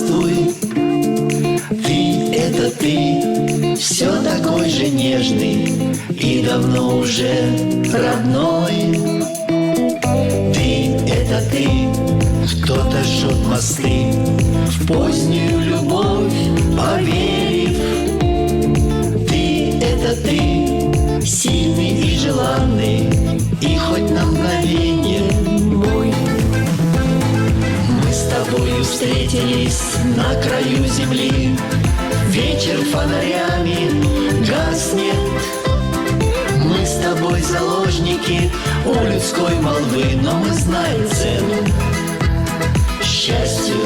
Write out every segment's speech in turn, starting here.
здравствуй. Ты — это ты, все такой же нежный и давно уже родной. Ты — это ты, кто-то жжет мосты в позднюю любовь поверив. Ты — это ты, сильный и желанный, и хоть на мгновение мой. Мы с тобою встретились на краю земли, вечер фонарями гаснет. Мы с тобой заложники у людской молвы, но мы знаем цену счастью.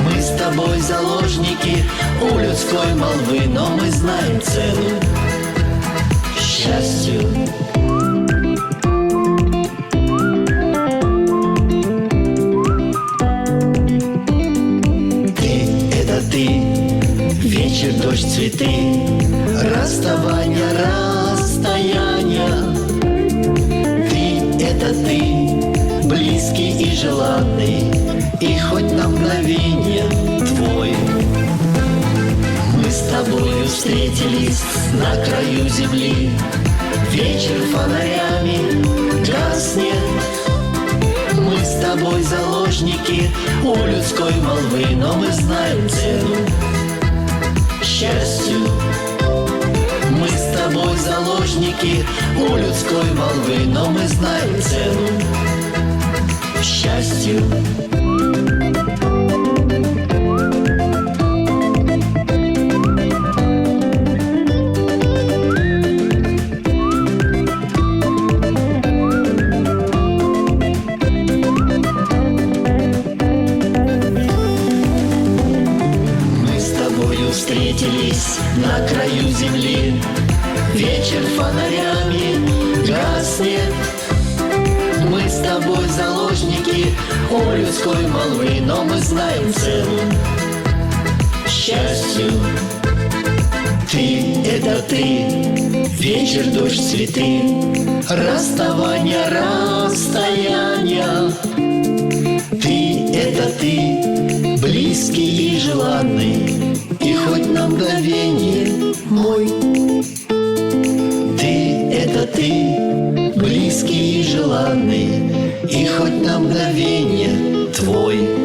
Мы с тобой заложники у людской молвы, но мы знаем цену счастью. Вечер, дождь, цветы, расставание, расстояние. Ты — это ты, близкий и желанный, и хоть на мгновение твой. Мы с тобою встретились на краю земли, вечер фонарями гаснет. Мы с тобой заложники у людской молвы, но мы знаем цену счастью. Мы с тобой заложники у людской молвы, но мы знаем цену счастью. Встретились на краю земли, вечер фонарями гаснет. Мы с тобой заложники у людской молвы, но мы знаем цену счастью. Ты — это ты, вечер, дождь, цветы, расставание, расстояние. Ты — это ты, близкий и желанный, и хоть на мгновение мой. Ты — это ты, близкий и желанный, и хоть на мгновение твой.